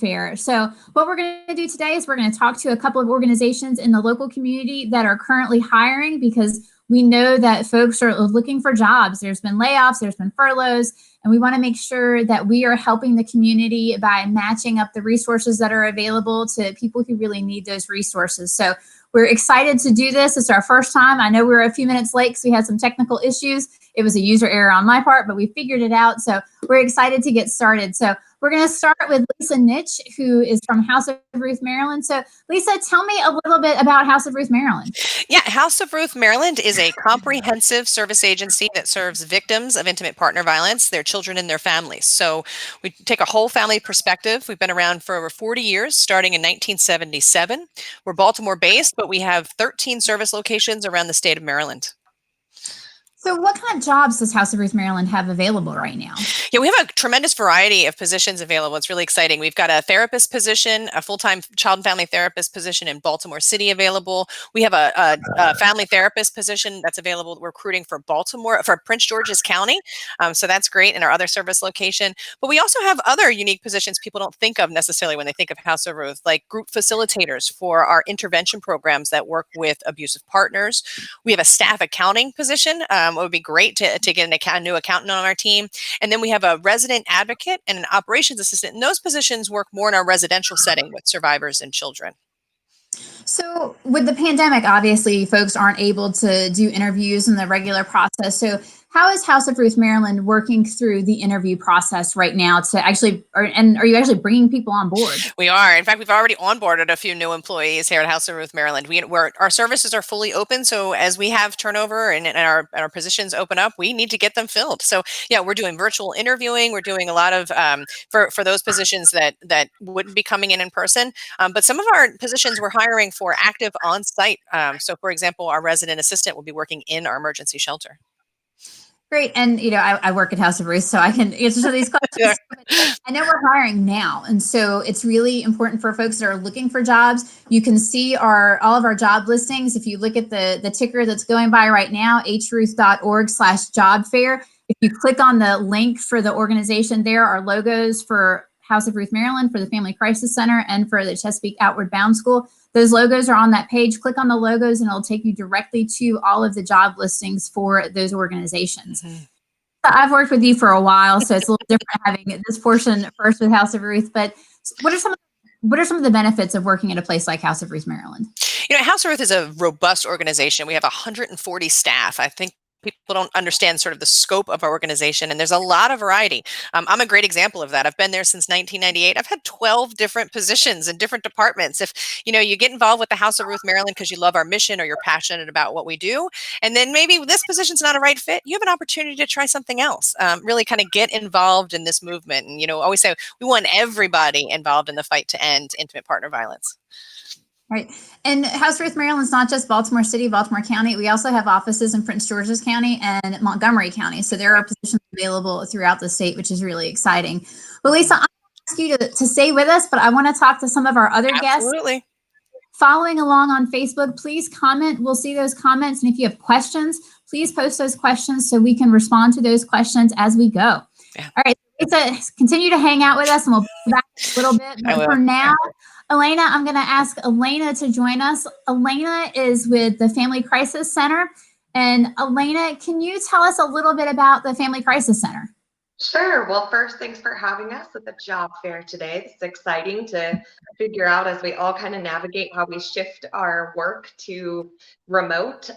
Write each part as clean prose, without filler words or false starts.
fair. So what we're going to do today is we're going to talk to a couple of organizations in the local community that are currently hiring, because we know that folks are looking for jobs. There's been layoffs, there's been furloughs, and we want to make sure that we are helping the community by matching up the resources that are available to people who really need those resources. So we're excited to do this. It's our first time. I know we were a few minutes late because we had some technical issues. It was a user error on my part, but we figured it out. So we're excited to get started. So we're going to start with Lisa Nitch, who is from House of Ruth, Maryland. So Lisa, tell me a little bit about House of Ruth, Maryland. Yeah, House of Ruth, Maryland is a comprehensive service agency that serves victims of intimate partner violence, their children, and their families. So we take a whole family perspective. We've been around for over 40 years, starting in 1977. We're Baltimore based, but we have 13 service locations around the state of Maryland. So what kind of jobs does House of Ruth, Maryland have available right now? Yeah, we have a tremendous variety of positions available. It's really exciting. We've got a therapist position, a full-time child and family therapist position in Baltimore City available. We have a family therapist position that's available. We're recruiting for Prince George's County. So that's great in our other service location. But we also have other unique positions people don't think of necessarily when they think of House of Ruth, like group facilitators for our intervention programs that work with abusive partners. We have a staff accounting position. It would be great to get a new accountant on our team. And then we have a resident advocate and an operations assistant. And those positions work more in our residential setting with survivors and children. So with the pandemic, obviously folks aren't able to do interviews in the regular process. So how is House of Ruth, Maryland working through the interview process right now to actually, and are you actually bringing people on board? We are. In fact, we've already onboarded a few new employees here at House of Ruth, Maryland. Our services are fully open. So as we have turnover and our positions open up, we need to get them filled. So yeah, we're doing virtual interviewing. We're doing a lot of, for those positions that wouldn't be coming in person. But some of our positions we're hiring for active on-site. So for example, our resident assistant will be working in our emergency shelter. Great. And, I work at House of Ruth, so I can answer some of these questions. I know we're hiring now. And so it's really important for folks that are looking for jobs. You can see all of our job listings. If you look at the ticker that's going by right now, hruth.org/job fair. If you click on the link for the organization, there are logos for House of Ruth, Maryland, for the Family Crisis Center, and for the Chesapeake Outward Bound School. Those logos are on that page. Click on the logos and it'll take you directly to all of the job listings for those organizations. Mm-hmm. So I've worked with you for a while, so it's a little different having this portion first with House of Ruth. But what are some of the benefits of working at a place like House of Ruth, Maryland? House of Ruth is a robust organization. We have 140 staff. I think people don't understand sort of the scope of our organization, and there's a lot of variety. I'm a great example of that. I've been there since 1998. I've had 12 different positions in different departments. If you get involved with the House of Ruth, Maryland because you love our mission or you're passionate about what we do, and then maybe this position's not a right fit, you have an opportunity to try something else. Really kind of get involved in this movement. And always say we want everybody involved in the fight to end intimate partner violence. Right. And House of Ruth, Maryland is not just Baltimore City, Baltimore County. We also have offices in Prince George's County and Montgomery County. So there are positions available throughout the state, which is really exciting. Well, Lisa, I'm going to ask you to stay with us, but I want to talk to some of our other guests. Absolutely. Following along on Facebook, please comment. We'll see those comments. And if you have questions, please post those questions so we can respond to those questions as we go. Yeah. All right. Lisa, continue to hang out with us and we'll be back a little bit. But for now, Elena, I'm going to ask Elena to join us. Elena is with the Family Crisis Center. And Elena, can you tell us a little bit about the Family Crisis Center? Sure. Well, first, thanks for having us at the job fair today. It's exciting to figure out as we all kind of navigate how we shift our work to remote.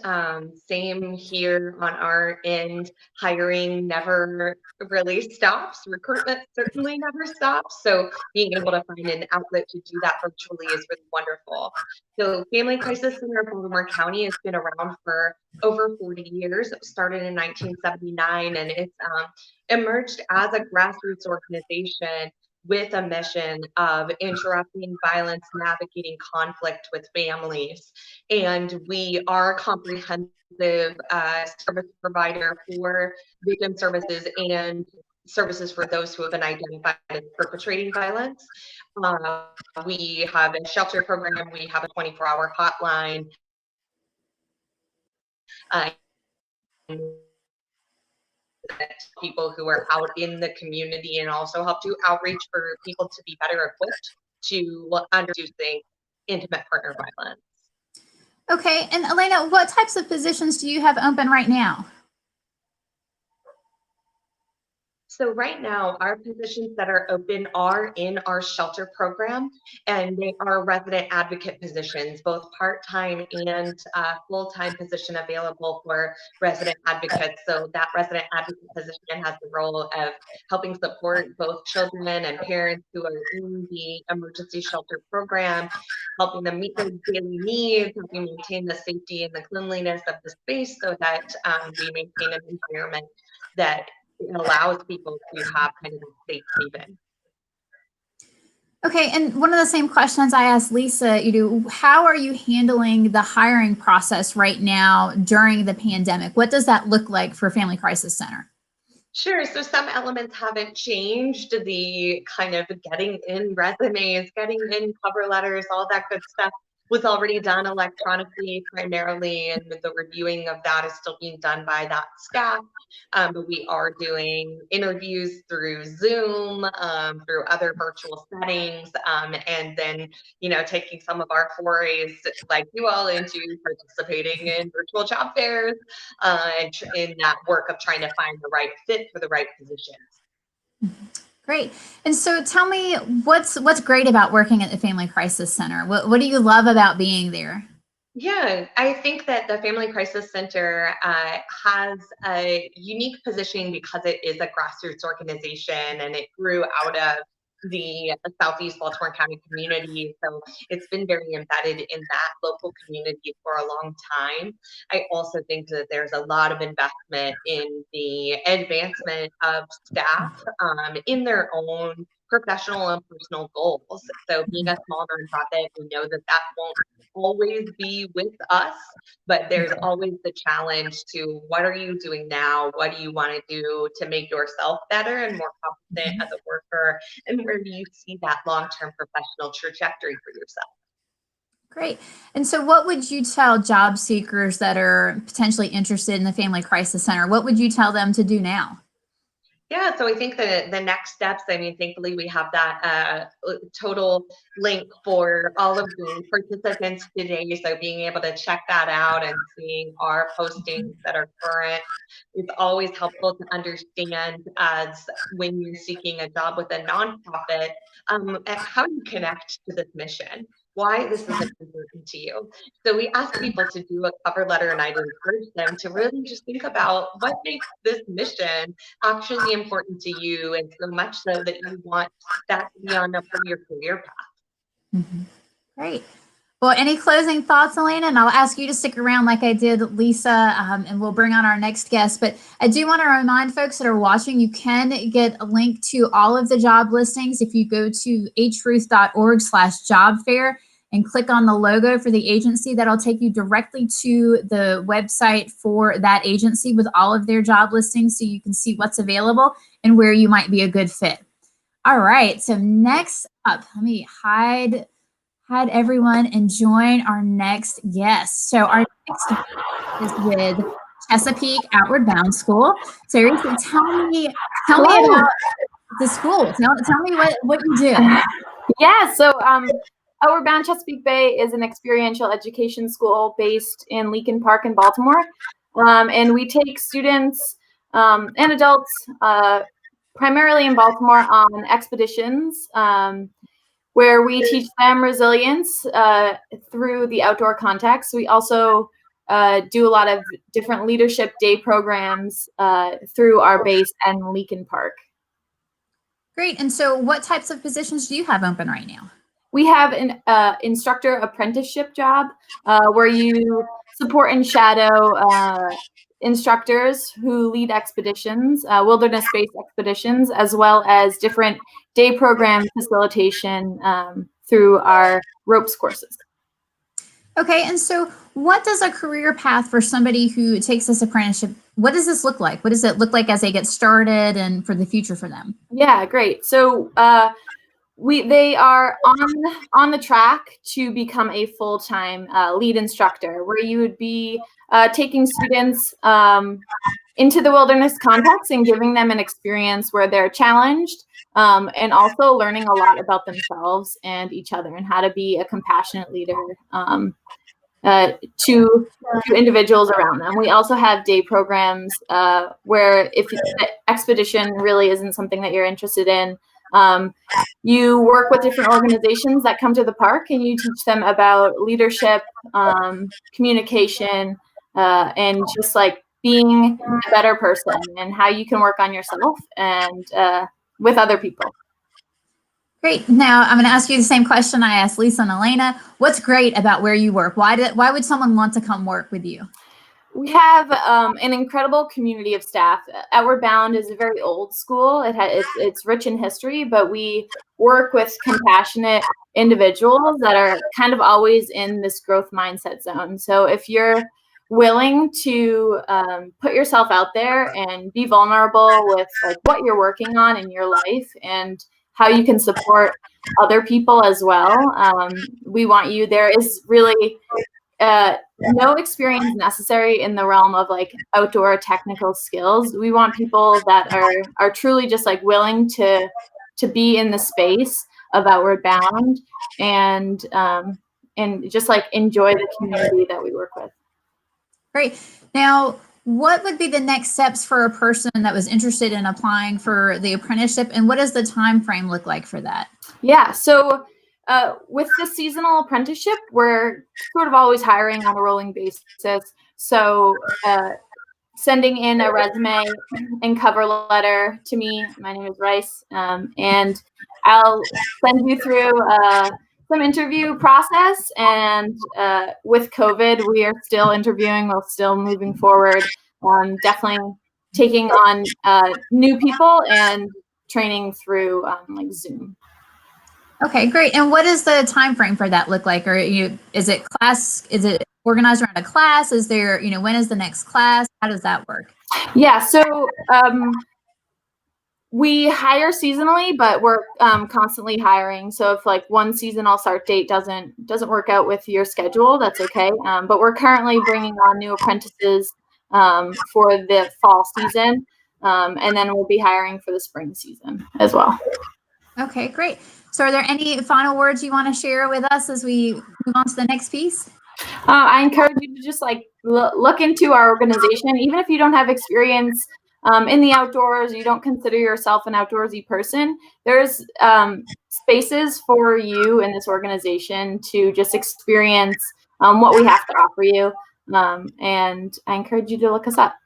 Same here on our end. Hiring never really stops. Recruitment certainly never stops. So being able to find an outlet to do that virtually is really wonderful. So Family Crisis Center of Baltimore County has been around for over 40 years. It started in 1979 and it's emerged as a grassroots organization with a mission of interrupting violence, navigating conflict with families. And we are a comprehensive service provider for victim services and services for those who have been identified as perpetrating violence. We have a shelter program. We have a 24-hour hotline. people who are out in the community, and also help do outreach for people to be better equipped to understanding intimate partner violence. Okay, and Elena, what types of positions do you have open right now? So right now, our positions that are open are in our shelter program, and they are resident advocate positions, both part-time and full-time position available for resident advocates. So that resident advocate position has the role of helping support both children and parents who are in the emergency shelter program, helping them meet their daily needs, helping maintain the safety and the cleanliness of the space so that we maintain an environment that it allows people to have kind of a safe haven. Okay, and one of the same questions I asked Lisa, how are you handling the hiring process right now during the pandemic? What does that look like for Family Crisis Center? Sure. So some elements haven't changed. The kind of getting in resumes, getting in cover letters, all that good stuff was already done electronically primarily, and the reviewing of that is still being done by that staff. But we are doing interviews through Zoom, through other virtual settings, and then, taking some of our forays like you all into participating in virtual job fairs, and in that work of trying to find the right fit for the right positions. Great. And so tell me, what's great about working at the Family Crisis Center? What do you love about being there? Yeah, I think that the Family Crisis Center has a unique positioning because it is a grassroots organization and it grew out of the Southeast Baltimore County community. So it's been very embedded in that local community for a long time. I also think that there's a lot of investment in the advancement of staff in their own professional and personal goals. So being a small nonprofit, we know that that won't always be with us, but there's always the challenge to what are you doing now? What do you want to do to make yourself better and more competent as a worker? And where do you see that long-term professional trajectory for yourself? Great. And so what would you tell job seekers that are potentially interested in the Family Crisis Center? What would you tell them to do now? Yeah, so I think the next steps, thankfully we have that total link for all of the participants today. So being able to check that out and seeing our postings that are current, it's always helpful to understand as when you're seeking a job with a nonprofit, how you connect to this mission, why this is important to you. So we ask people to do a cover letter, and I'd encourage them to really just think about what makes this mission actually important to you, and so much so that you want that to be on up for your career path. Mm-hmm. Great. Well, any closing thoughts, Elena? And I'll ask you to stick around like I did Lisa, and we'll bring on our next guest. But I do want to remind folks that are watching, you can get a link to all of the job listings if you go to hruth.org/job fair and click on the logo for the agency. That'll take you directly to the website for that agency with all of their job listings so you can see what's available and where you might be a good fit. All right, so next up, let me hide everyone and join our next guest. So our next guest is with Chesapeake Outward Bound School. So Risa, tell me about the school. Tell me what you do. Yeah, so Outward Bound Chesapeake Bay is an experiential education school based in Leakin Park in Baltimore. And we take students and adults primarily in Baltimore on expeditions where we teach them resilience through the outdoor context. We also do a lot of different leadership day programs through our base and Leakin Park. Great. And so what types of positions do you have open right now? We have an instructor apprenticeship job where you support and shadow instructors who lead expeditions, wilderness-based expeditions, as well as different day program facilitation through our ropes courses. Okay, and so what does a career path for somebody who takes this apprenticeship, what does this look like? What does it look like as they get started and for the future for them? Yeah, great. So they are on the track to become a full-time lead instructor, where you would be taking students into the wilderness context and giving them an experience where they're challenged, and also learning a lot about themselves and each other and how to be a compassionate leader to individuals around them. We also have day programs where if the expedition really isn't something that you're interested in, you work with different organizations that come to the park and you teach them about leadership, communication, and just like being a better person and how you can work on yourself and with other people. Great. Now I'm going to ask you the same question I asked Lisa and Elena. What's great about where you work? Why would someone want to come work with you? We have an incredible community of staff. Outward Bound is a very old school. It's rich in history, but we work with compassionate individuals that are kind of always in this growth mindset zone. So if you're willing to put yourself out there and be vulnerable with like what you're working on in your life and how you can support other people as well, we want you. There is really no experience necessary in the realm of like outdoor technical skills. We want people that are truly just like willing to be in the space of Outward Bound and just like enjoy the community that we work with. Great. Now, what would be the next steps for a person that was interested in applying for the apprenticeship, and what does the time frame look like for that? Yeah, so with the seasonal apprenticeship, we're sort of always hiring on a rolling basis. So sending in a resume and cover letter to me. My name is Rice, and I'll send you through some interview process. And with COVID, we are still interviewing. We're still moving forward. Definitely taking on new people and training through like Zoom. Okay, great. And what does the time frame for that look like? Or is it class? Is it organized around a class? Is there, when is the next class? How does that work? Yeah, so we hire seasonally, but we're constantly hiring. So if like one seasonal start date doesn't work out with your schedule, that's okay. But we're currently bringing on new apprentices for the fall season, and then we'll be hiring for the spring season as well. Okay, great. So are there any final words you want to share with us as we move on to the next piece? I encourage you to just like look into our organization, even if you don't have experience in the outdoors, you don't consider yourself an outdoorsy person. There's spaces for you in this organization to just experience what we have to offer you. And I encourage you to look us up.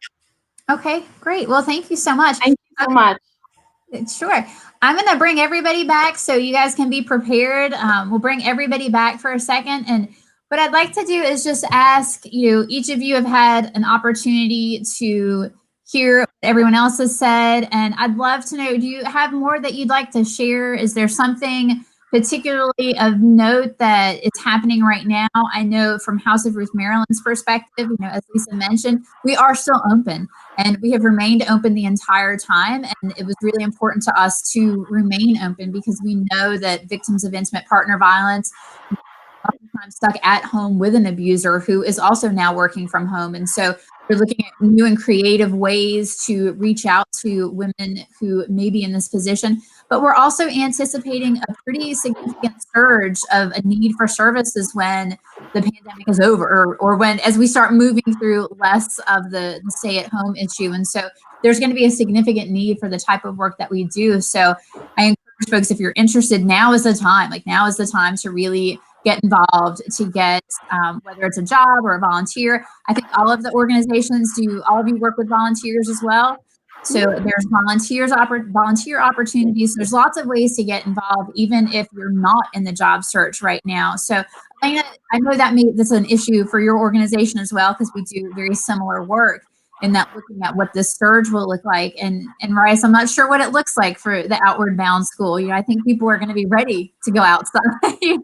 Okay, great. Well, thank you so much. Thank you so much. Sure. I'm going to bring everybody back so you guys can be prepared. We'll bring everybody back for a second. And what I'd like to do is just ask each of you have had an opportunity to hear what everyone else has said. And I'd love to know, do you have more that you'd like to share? Is there something particularly of note that is happening right now? I know from House of Ruth Maryland's perspective, as Lisa mentioned, we are still open. And we have remained open the entire time. And it was really important to us to remain open because we know that victims of intimate partner violence are oftentimes stuck at home with an abuser who is also now working from home. And so we're looking at new and creative ways to reach out to women who may be in this position. But we're also anticipating a pretty significant surge of a need for services when the pandemic is over or when as we start moving through less of the stay-at-home issue. And so there's going to be a significant need for the type of work that we do. So I encourage folks, if you're interested, now is the time. Now is the time to really get involved, to get whether it's a job or a volunteer. I think all of the organizations all of you work with volunteers as well. So there's volunteer opportunities. There's lots of ways to get involved, even if you're not in the job search right now. So Elena, I know that's an issue for your organization as well, because we do very similar work in that looking at what this surge will look like. And Rice, I'm not sure what it looks like for the Outward Bound School. I think people are going to be ready to go outside, to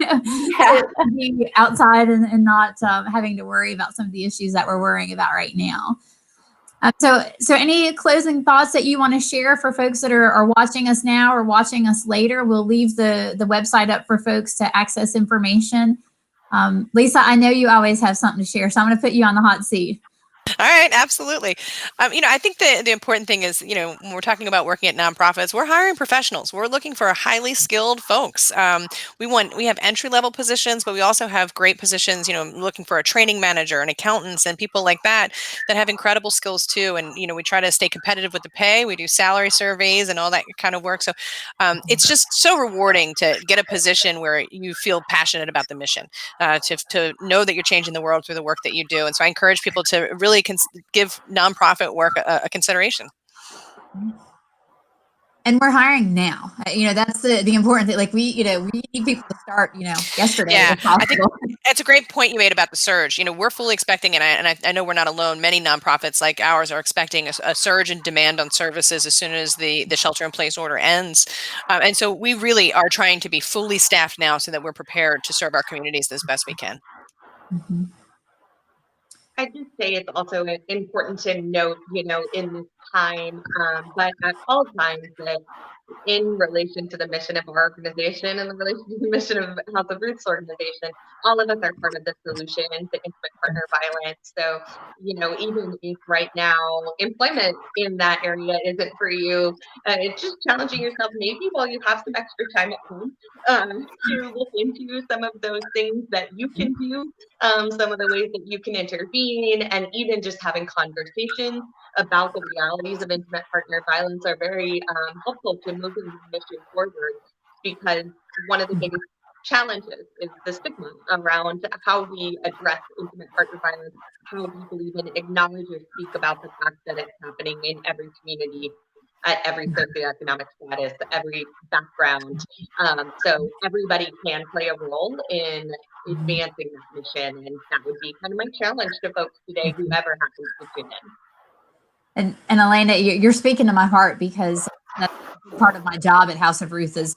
be outside and not having to worry about some of the issues that we're worrying about right now. So any closing thoughts that you want to share for folks that are watching us now or watching us later? We'll leave the website up for folks to access information. Lisa, I know you always have something to share, so I'm going to put you on the hot seat. right, absolutely. I think the important thing is, when we're talking about working at nonprofits, we're hiring professionals. We're looking for highly skilled folks. We have entry level positions, but we also have great positions. Looking for a training manager and accountants and people like that have incredible skills too. And we try to stay competitive with the pay. We do salary surveys and all that kind of work. So it's just so rewarding to get a position where you feel passionate about the mission, to know that you're changing the world through the work that you do. And so I encourage people to really give nonprofit work a consideration. And we're hiring now. That's the important thing. Like we need people to start, yesterday Yeah, if possible. I think it's a great point you made about the surge. We're fully expecting, and I know we're not alone. Many nonprofits like ours are expecting a surge in demand on services as soon as the shelter-in-place order ends. And so we really are trying to be fully staffed now so that we're prepared to serve our communities as best we can. Mm-hmm. I do say it's also important to note, in this time, but at all times, that in relation to the mission of our organization and the relation to the mission of House of Ruth's organization, all of us are part of the solution to intimate partner violence. So, even if right now employment in that area isn't for you, it's just challenging yourself maybe while you have some extra time at home, to look into some of those things that you can do, some of the ways that you can intervene, and even just having conversations about the realities of intimate partner violence are very helpful to moving the mission forward, because one of the biggest challenges is the stigma around how we address intimate partner violence, how people even acknowledge or speak about the fact that it's happening in every community, at every socioeconomic status, every background. So everybody can play a role in advancing that mission, and that would be kind of my challenge to folks today, whoever happens to tune in. And Elena, you're speaking to my heart, because that's part of my job at House of Ruth is,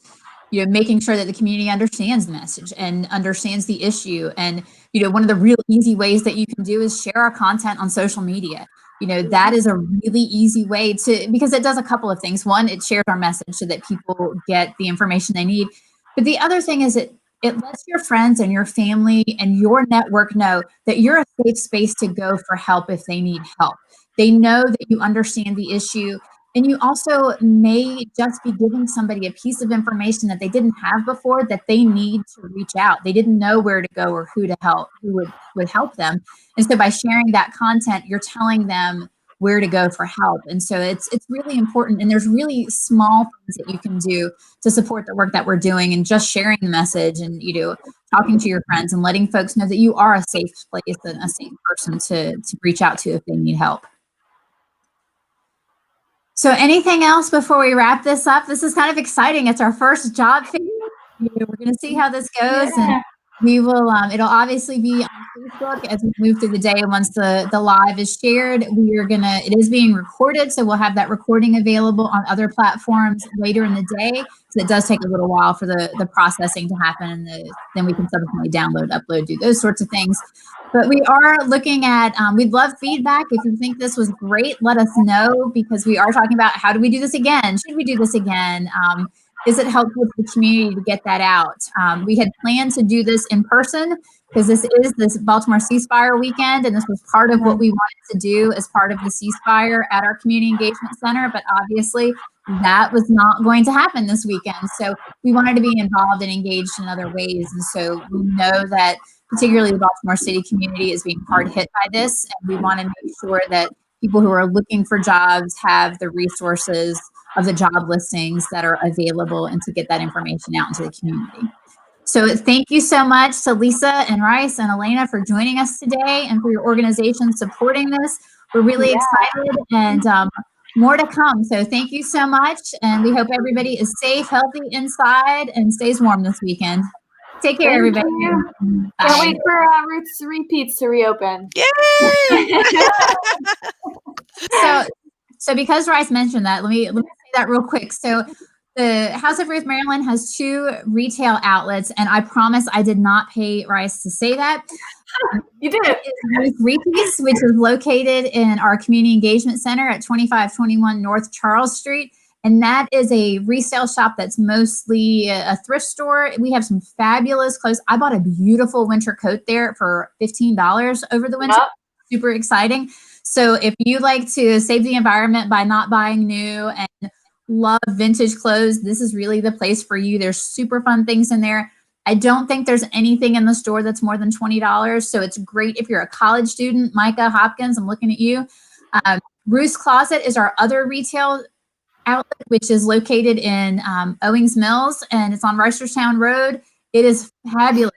making sure that the community understands the message and understands the issue. And, one of the real easy ways that you can do is share our content on social media. That is a really easy way because it does a couple of things. One, it shares our message so that people get the information they need. But the other thing is it lets your friends and your family and your network know that you're a safe space to go for help if they need help. They know that you understand the issue, and you also may just be giving somebody a piece of information that they didn't have before, that they need to reach out. They didn't know where to go or who to help, who would help them. And so by sharing that content, you're telling them where to go for help. And so it's really important. And there's really small things that you can do to support the work that we're doing, and just sharing the message, and talking to your friends and letting folks know that you are a safe place and a safe person to reach out to if they need help. So anything else before we wrap this up? This is kind of exciting. It's our first job fair. We're going to see how this goes, and we will. It'll obviously be on Facebook as we move through the day. Once the live is shared, it is being recorded, so we'll have that recording available on other platforms later in the day. So it does take a little while for the processing to happen, and then we can subsequently download, upload, do those sorts of things. But we are looking at, we'd love feedback. If you think this was great, let us know, because we are talking about, how do we do this again? Should we do this again? Is it helpful to the community to get that out? We had planned to do this in person, because this is this Baltimore Ceasefire weekend, and this was part of what we wanted to do as part of the ceasefire at our Community Engagement Center. But obviously that was not going to happen this weekend. So we wanted to be involved and engaged in other ways. And so we know that particularly the Baltimore City community is being hard hit by this, and we want to make sure that people who are looking for jobs have the resources of the job listings that are available, and to get that information out into the community. So thank you so much to Lisa and Rice and Elena for joining us today, and for your organization supporting this. We're really excited, and more to come. So thank you so much, and we hope everybody is safe, healthy inside, and stays warm this weekend. Take care, everybody. Bye. Can't wait for Ruth's repeats to reopen. Yay! So because Rice mentioned that, let me say that real quick. So the House of Ruth Maryland has 2 retail outlets, and I promise I did not pay Rice to say that. You did it. Ruth Repeats, which is located in our Community Engagement Center at 2521 North Charles Street. And that is a resale shop that's mostly a thrift store. We have some fabulous clothes. I bought a beautiful winter coat there for $15 over the winter. Yep. Super exciting. So if you like to save the environment by not buying new and love vintage clothes, this is really the place for you. There's super fun things in there. I don't think there's anything in the store that's more than $20. So it's great if you're a college student. Micah Hopkins, I'm looking at you. Ruth's Closet is our other retail outlet, which is located in Owings Mills, and it's on Reisterstown Road. It is fabulous.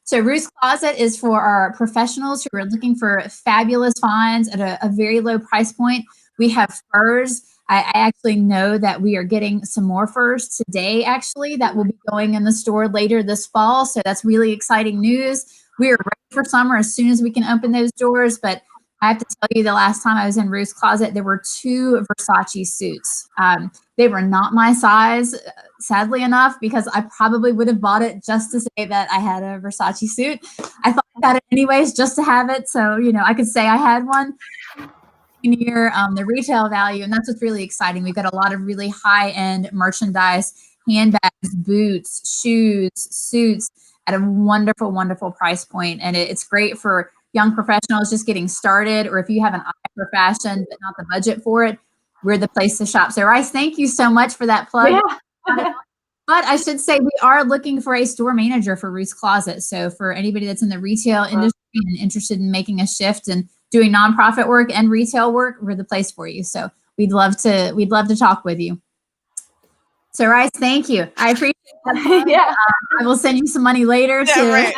So Ruth's Closet is for our professionals who are looking for fabulous finds at a very low price point. We have furs. I actually know that we are getting some more furs today, actually, that will be going in the store later this fall. So that's really exciting news. We are ready for summer as soon as we can open those doors. But I have to tell you, the last time I was in Ruth's Closet, there were 2 Versace suits. They were not my size, sadly enough, because I probably would have bought it just to say that I had a Versace suit. I thought I got it anyways just to have it. So, I could say I had one. Near the retail value, and that's what's really exciting. We've got a lot of really high-end merchandise, handbags, boots, shoes, suits at a wonderful, wonderful price point. And it's great for young professionals just getting started, or if you have an eye for fashion but not the budget for it, we're the place to shop. So Rice, thank you so much for that plug. Yeah. But I should say we are looking for a store manager for Ruth's Closet. So for anybody that's in the retail industry and interested in making a shift and doing nonprofit work and retail work, we're the place for you. So we'd love to talk with you. So Rice, thank you. I appreciate that. Yeah. I will send you some money later. Right.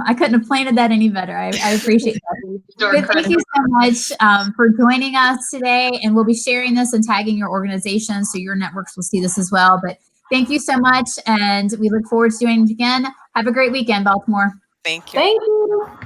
I couldn't have planted that any better. I appreciate that. But thank you so much for joining us today. And we'll be sharing this and tagging your organization so your networks will see this as well. But thank you so much. And we look forward to doing it again. Have a great weekend, Baltimore. Thank you. Thank you.